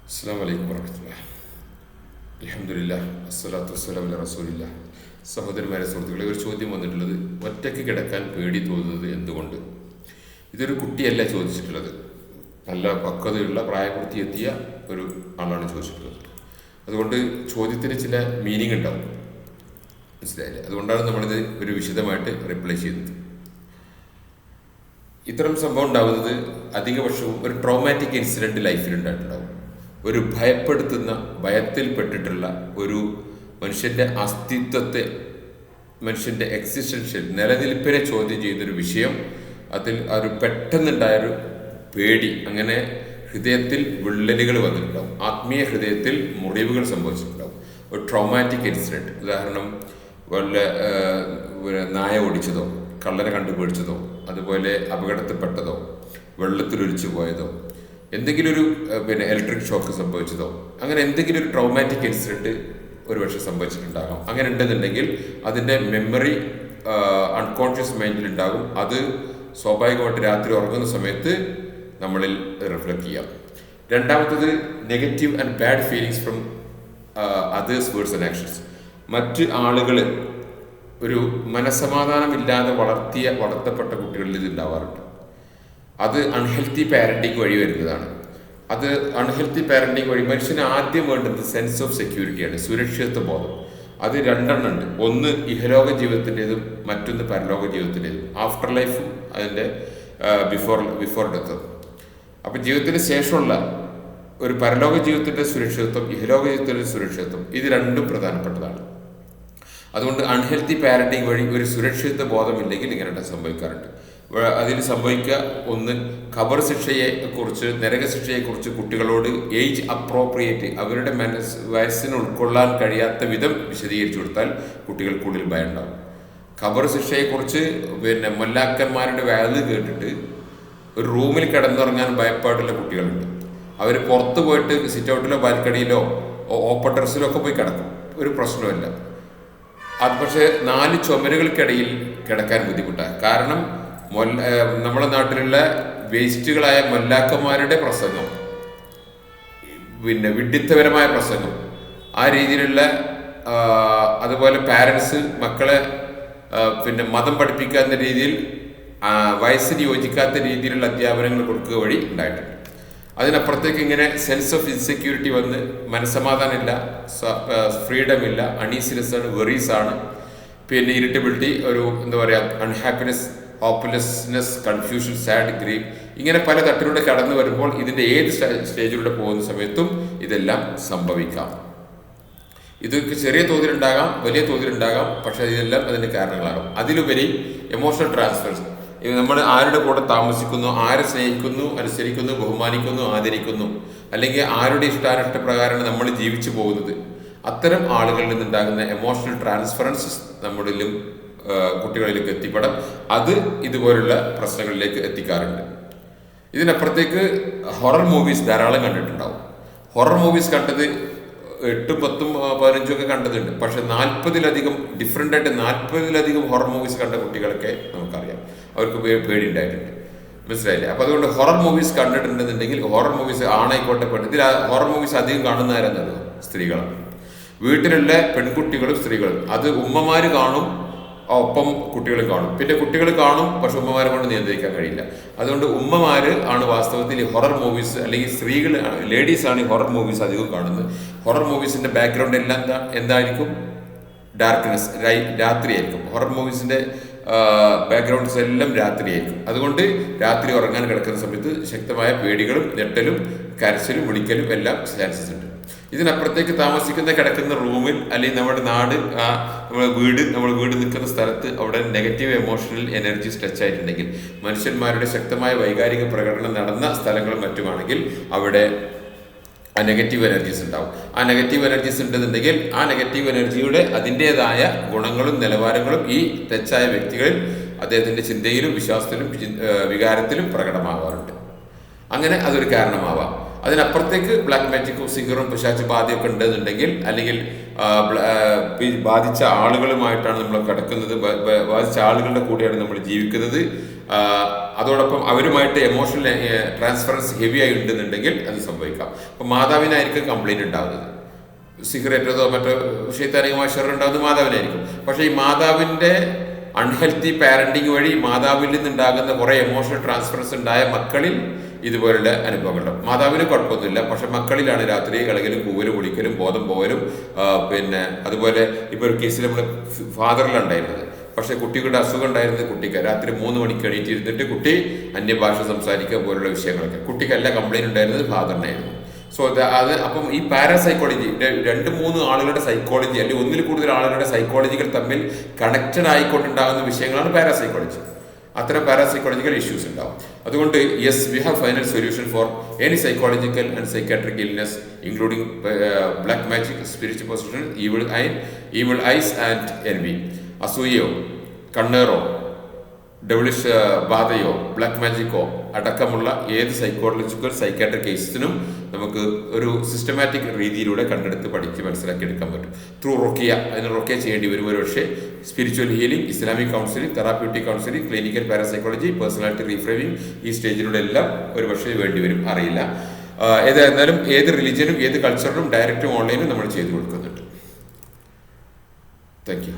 അസ്സലാമു അലൈക്കും വറഹ്മത്തുള്ളാഹി. അൽഹംദുലില്ലാഹ് അസ്സലാത്തു വസ്സലാമു അലാ റസൂലില്ലാഹ്. സഹോദരന്മാരെ, സുഹൃത്തുക്കളെ, ഒരു ചോദ്യം വന്നിട്ടുള്ളത്, ഒറ്റയ്ക്ക് കിടക്കാൻ പേടി തോന്നുന്നത് എന്തുകൊണ്ട്? ഇതൊരു കുട്ടിയല്ല ചോദിച്ചിട്ടുള്ളത്, നല്ല പക്വതയുള്ള പ്രായപൂർത്തി എത്തിയ ഒരു ആളാണ് ചോദിച്ചിട്ടുള്ളത്. അതുകൊണ്ട് ചോദ്യത്തിന് ചില മീനിങ് ഉണ്ടാവും, മനസ്സിലായില്ലേ? അതുകൊണ്ടാണ് നമ്മളിത് ഒരു വിശദമായിട്ട് റിപ്ലൈ ചെയ്യുന്നത്. ഇത്തരം സംഭവം ഉണ്ടാകുന്നത് അധിക വർഷവും ഒരു ട്രോമാറ്റിക് ഇൻസിഡൻറ്റ് ലൈഫിൽ ഉണ്ടായിട്ടുണ്ടാവും. ഒരു ഭയപ്പെടുത്തുന്ന, ഭയത്തിൽപ്പെട്ടിട്ടുള്ള ഒരു മനുഷ്യൻ്റെ അസ്തിത്വത്തെ, മനുഷ്യൻ്റെ എക്സിസ്റ്റൻഷ്യൽ നിലനിൽപ്പിനെ ചോദ്യം ചെയ്യുന്നൊരു വിഷയം, അതിൽ ഒരു പെട്ടെന്നുണ്ടായൊരു പേടി, അങ്ങനെ ഹൃദയത്തിൽ വിള്ളലുകൾ വന്നിട്ടുണ്ടാവും, ആത്മീയ ഹൃദയത്തിൽ മുറിവുകൾ സംഭവിച്ചിട്ടുണ്ടാവും. ഒരു ട്രോമാറ്റിക് ഇൻസിഡൻറ്റ്, ഉദാഹരണം വല്ല നായ ഓടിച്ചതോ, കള്ളനെ കണ്ടുപിടിച്ചതോ, അതുപോലെ അപകടത്തിൽപ്പെട്ടതോ, വെള്ളത്തിലൊലിച്ചു പോയതോ, എന്തെങ്കിലും ഒരു ഇലക്ട്രിക് ഷോക്ക് സംഭവിച്ചതോ, അങ്ങനെ എന്തെങ്കിലും ഒരു ട്രോമാറ്റിക് ഇൻസിഡൻറ്റ് ഒരു പക്ഷേ സംഭവിച്ചിട്ടുണ്ടാകാം. അങ്ങനെ ഉണ്ടെന്നുണ്ടെങ്കിൽ അതിൻ്റെ മെമ്മറി അൺകോൺഷ്യസ് മൈൻഡിലുണ്ടാകും. അത് സ്വാഭാവികമായിട്ട് രാത്രി ഉറങ്ങുന്ന സമയത്ത് നമ്മളിൽ റിഫ്ലക്റ്റ് ചെയ്യാം. രണ്ടാമത്തത് negative and bad feelings from others words and actions. മറ്റ് ആളുകൾ ഒരു മനസ്സമാധാനമില്ലാതെ വളർത്തപ്പെട്ട കുട്ടികളിൽ ഇത് ഉണ്ടാവാറുണ്ട്. അത് അൺഹെൽത്തി പാരൻറ്റിങ് വഴി വരുന്നതാണ്. അത് അൺഹെൽത്തി പാരൻറ്റിങ് വഴി മനുഷ്യന് ആദ്യം വേണ്ടത് സെൻസ് ഓഫ് സെക്യൂരിറ്റിയാണ്, സുരക്ഷിതത്വ ബോധം. അത് രണ്ടെണ്ണം ഉണ്ട്. ഒന്ന് ഇഹലോക ജീവിതത്തിൻ്റെതും മറ്റൊന്ന് പരലോക ജീവിതത്തിൻ്റെതും. ആഫ്റ്റർ ലൈഫും അതിൻ്റെ ബിഫോർ ഡെത്തും. അപ്പം ജീവിതത്തിന് ശേഷമുള്ള ഒരു പരലോക ജീവിതത്തിൻ്റെ സുരക്ഷിതത്വം, ഇഹലോക ജീവിതത്തിൻ്റെ സുരക്ഷിതത്വം, ഇത് രണ്ടും പ്രധാനപ്പെട്ടതാണ്. അതുകൊണ്ട് അൺഹെൽത്തി പാരൻറ്റിങ് വഴി ഒരു സുരക്ഷിത ബോധമില്ലെങ്കിൽ ഇങ്ങനെ സംഭവിക്കാറുണ്ട്. അതിൽ സംഭവിക്കുക, ഒന്ന്, ഖബർ ശിക്ഷയെക്കുറിച്ച്, നരകശിക്ഷയെക്കുറിച്ച് കുട്ടികളോട് ഏജ് അപ്രോപ്രിയേറ്റ്, അവരുടെ വയസ്സിന് ഉൾക്കൊള്ളാൻ കഴിയാത്ത വിധം വിശദീകരിച്ചു കൊടുത്താൽ കുട്ടികൾക്കുള്ളിൽ ഭയം ഉണ്ടാവും. ഖബർ ശിക്ഷയെക്കുറിച്ച് മൊല്ലാക്കന്മാരുടെ വാല് കേട്ടിട്ട് ഒരു റൂമിൽ കിടന്നുറങ്ങാൻ ഭയപ്പാടുള്ള കുട്ടികളുണ്ട്. അവർ പുറത്ത് പോയിട്ട് സിറ്റ് ഔട്ടിലോ ബാൽക്കണിയിലോ ഓപ്പൺ ടെറസിലോ ഒക്കെ പോയി കിടക്കും, ഒരു പ്രശ്നമില്ല. അത് പക്ഷേ 4 ചുമരുകൾക്കിടയിൽ കിടക്കാൻ ബുദ്ധിമുട്ടാണ്. കാരണം നമ്മുടെ നാട്ടിലുള്ള വേസ്റ്റുകളായ മൊല്ലാക്കന്മാരുടെ പ്രസംഗം, വിഡ്ഢിത്തപരമായ പ്രസംഗം, ആ രീതിയിലുള്ള, അതുപോലെ പാരൻസ് മക്കളെ മതം പഠിപ്പിക്കാത്ത രീതിയിൽ, വയസ്സിന് യോജിക്കാത്ത രീതിയിലുള്ള അധ്യാപനങ്ങൾ കൊടുക്കുക വഴി ഉണ്ടായിട്ടുണ്ട്. അതിനപ്പുറത്തേക്ക് ഇങ്ങനെ സെൻസ് ഓഫ് ഇൻസെക്യൂരിറ്റി വന്ന് മനസ്സമാധാനമില്ല, ഫ്രീഡം ഇല്ല, അണീസിനെസ് ആണ്, വെറീസ് ആണ്, ഇറിറ്റബിലിറ്റി, ഒരു എന്താ പറയുക, unhappiness, hopelessness, confusion, sad, grief, ഇങ്ങനെ പല തട്ടിലൂടെ കടന്നു വരുമ്പോൾ ഇതിൻ്റെ ഏത് സ്റ്റേജിലൂടെ പോകുന്ന സമയത്തും ഇതെല്ലാം സംഭവിക്കാം. ഇത് ചെറിയ തോതിലുണ്ടാകാം, വലിയ തോതിലുണ്ടാകാം, പക്ഷേ ഇതെല്ലാം അതിൻ്റെ കാരണങ്ങളാകാം. അതിലുപരി എമോഷണൽ ട്രാൻസ്ഫേഴ്സ്, നമ്മൾ ആരുടെ കൂടെ താമസിക്കുന്നു, ആരെ സ്നേഹിക്കുന്നു, അനുസരിക്കുന്നു, ബഹുമാനിക്കുന്നു, ആദരിക്കുന്നു, അല്ലെങ്കിൽ ആരുടെ ഇഷ്ടാനിഷ്ടപ്രകാരമാണ് നമ്മൾ ജീവിച്ചു പോകുന്നത്, അത്തരം ആളുകളിൽ നിന്നുണ്ടാകുന്ന എമോഷണൽ ട്രാൻസ്ഫറൻസസ് നമ്മളിലും കുട്ടികളിലേക്ക് എത്തിപ്പെടാം. അത് ഇതുപോലുള്ള പ്രശ്നങ്ങളിലേക്ക് എത്തിക്കാറുണ്ട്. ഇതിനപ്പുറത്തേക്ക് ഹൊറർ മൂവീസ് ധാരാളം കണ്ടിട്ടുണ്ടാവും. ഹൊറർ മൂവീസ് കണ്ടത് 8, 10, 15 ഒക്കെ കണ്ടതുണ്ട്. പക്ഷെ 40-ലധികം ഡിഫറെൻ്റ് ആയിട്ട് 40-ലധികം ഹൊറർ മൂവീസ് കണ്ട കുട്ടികളൊക്കെ നമുക്കറിയാം, അവർക്ക് പേടി ഉണ്ടായിട്ടുണ്ട്, മനസ്സിലായില്ലേ? അപ്പോൾ അതുകൊണ്ട് ഹൊറർ മൂവീസ് കണ്ടിട്ടുണ്ടെന്നുണ്ടെങ്കിൽ, ഹൊറർ മൂവീസ് ആണായിക്കോട്ടെ പെണ്ണ്, ഇതിൽ ഹൊറർ മൂവീസ് അധികം കാണുന്നവരെന്നത് സ്ത്രീകളാണ്. വീട്ടിലുള്ള പെൺകുട്ടികളും സ്ത്രീകളും, അത് ഉമ്മമാർ കാണും, ഒപ്പം കുട്ടികളും കാണും. പിന്നെ കുട്ടികൾ കാണും, പക്ഷെ ഉമ്മമാരെ കൊണ്ട് നിയന്ത്രിക്കാൻ കഴിയില്ല. അതുകൊണ്ട് ഉമ്മമാർ ആണ് വാസ്തവത്തിൽ ഈ ഹൊറർ മൂവീസ്, അല്ലെങ്കിൽ സ്ത്രീകൾ, ലേഡീസാണ് ഈ ഹൊറർ മൂവീസ് അധികം കാണുന്നത്. ഹൊറർ മൂവീസിൻ്റെ ബാക്ക്ഗ്രൗണ്ട് എല്ലാം എന്തായിരിക്കും? ഡാർക്ക്നെസ്, രാത്രിയായിരിക്കും. ഹൊറർ മൂവീസിൻ്റെ ബാക്ക്ഗ്രൗണ്ട്സ് എല്ലാം രാത്രിയായിരിക്കും. അതുകൊണ്ട് രാത്രി ഉറങ്ങാൻ കിടക്കുന്ന സമയത്ത് ശക്തമായ പേടികളും ഞെട്ടലും കരച്ചിലും വിളിക്കലും എല്ലാം ചാൻസസ് ഉണ്ട്. ഇതിനപ്പുറത്തേക്ക് താമസിക്കുന്ന, കിടക്കുന്ന റൂമിൽ, അല്ലെങ്കിൽ നമ്മുടെ നാട്, നമ്മൾ വീട് നിൽക്കുന്ന സ്ഥലത്ത് അവിടെ നെഗറ്റീവ് എമോഷണൽ എനർജീസ് ടച്ച് ആയിട്ടുണ്ടെങ്കിൽ, മനുഷ്യന്മാരുടെ ശക്തമായ വൈകാരിക പ്രകടനം നടന്ന സ്ഥലങ്ങളും മറ്റുമാണെങ്കിൽ അവിടെ ആ നെഗറ്റീവ് എനർജീസ് ഉണ്ടാവും. ആ നെഗറ്റീവ് എനർജീസ് ഉണ്ടെന്നുണ്ടെങ്കിൽ ആ നെഗറ്റീവ് എനർജിയുടെ അതിൻ്റേതായ ഗുണങ്ങളും നിലവാരങ്ങളും ഈ തെറ്റായ വ്യക്തികളിൽ, അദ്ദേഹത്തിൻ്റെ ചിന്തയിലും വിശ്വാസത്തിലും വികാരത്തിലും പ്രകടമാവാറുണ്ട്. അങ്ങനെ അതൊരു കാരണമാവാം. അതിനപ്പുറത്തേക്ക് ബ്ലാക്ക് മാജിക്കും സിഹറും പിശാച് ബാധയൊക്കെ ഉണ്ടെന്നുണ്ടെങ്കിൽ, അല്ലെങ്കിൽ ബാധിച്ച ആളുകളുമായിട്ടാണ് നമ്മൾ കിടക്കുന്നത്, ബാധിച്ച ആളുകളുടെ കൂടെയാണ് നമ്മൾ ജീവിക്കുന്നത്, അതോടൊപ്പം അവരുമായിട്ട് എമോഷണൽ ട്രാൻസ്ഫറൻസ് ഹെവി ആയി ഉണ്ടെന്നുണ്ടെങ്കിൽ അത് സംഭവിക്കാം. അപ്പം മാതാവിനായിരിക്കും കംപ്ലൈൻറ്റ് ഉണ്ടാകുന്നത്. സിഗരറ്റോ മറ്റോ ഷെയ്ത്താനികമായ ഷെർ ഉണ്ടാകുന്നത് മാതാവിനായിരിക്കും. പക്ഷേ ഈ മാതാവിൻ്റെ അൺഹെൽത്തി പാരൻറ്റിങ് വഴി മാതാവിൽ നിന്നുണ്ടാകുന്ന കുറേ എമോഷണൽ ട്രാൻസ്ഫറൻസ് ഉണ്ടായ മക്കളിൽ ഇതുപോലുള്ള അനുഭവങ്ങളുണ്ടാവും. മാതാവിന് കുഴപ്പമൊന്നുമില്ല, പക്ഷെ മക്കളിലാണ് രാത്രി ഇളകലും കൂവലും കുളിക്കലും ബോധം പോകലും. പിന്നെ അതുപോലെ ഇപ്പോൾ ഒരു കേസിൽ നമ്മൾ ഫാദറിലുണ്ടായിരുന്നത്, പക്ഷേ കുട്ടികളുടെ അസുഖം ഉണ്ടായിരുന്നത് കുട്ടിക്ക് രാത്രി 3 മണിക്ക് എണീറ്റിരുന്നിട്ട് കുട്ടി അന്യഭാഷ സംസാരിക്കുക പോലുള്ള വിഷയങ്ങളൊക്കെ. കുട്ടിക്കല്ല കംപ്ലൈൻറ്റ് ഉണ്ടായിരുന്നത്, ഫാദറിനായിരുന്നു. സോ അത് അപ്പം ഈ പാരാസൈക്കോളജി 2-3 ആളുകളുടെ സൈക്കോളജി അല്ലെങ്കിൽ ഒന്നിൽ കൂടുതൽ ആളുകളുടെ സൈക്കോളജികൾ തമ്മിൽ കണക്റ്റഡ് ആയിക്കൊണ്ടുണ്ടാകുന്ന വിഷയങ്ങളാണ് പാരാസൈക്കോളജി. അത്തരം പാരാസൈക്കോളജിക്കൽ ഇഷ്യൂസ് ഉണ്ടാവും. അതുകൊണ്ട് yes, we have final solution for any psychological and psychiatric illness including black magic, spiritual possession, evil eyes and envy. അസൂയയോ കണ്ണേറോ ഡെവിളിഷ് ബാധയോ ബ്ലാക്ക് മാജിക്കോ അടക്കമുള്ള ഏത് സൈക്കോളജിക്കൽ സൈക്കാട്രിക് കേസിനും നമുക്ക് ഒരു സിസ്റ്റമാറ്റിക് രീതിയിലൂടെ കണ്ടെടുത്ത് പഠിച്ച് മനസ്സിലാക്കി എടുക്കാൻ പറ്റും. ത്രൂ റൊക്കിയ, അതിന് റൊക്കിയ ചെയ്യേണ്ടി വരും ഒരു പക്ഷേ. Spiritual healing, Islamic counselling, therapeutic counselling, clinical parapsychology, personality reframing, ഈ സ്റ്റേജിലൂടെ എല്ലാം ഒരു പക്ഷേ വേണ്ടി വരും, അറിയില്ല. ഏതായിരുന്നാലും ഏത് റിലിജനും ഏത് കൾച്ചറിനും ഡയറക്റ്റും ഓൺലൈനും നമ്മൾ ചെയ്തു കൊടുക്കുന്നുണ്ട്. Thank you.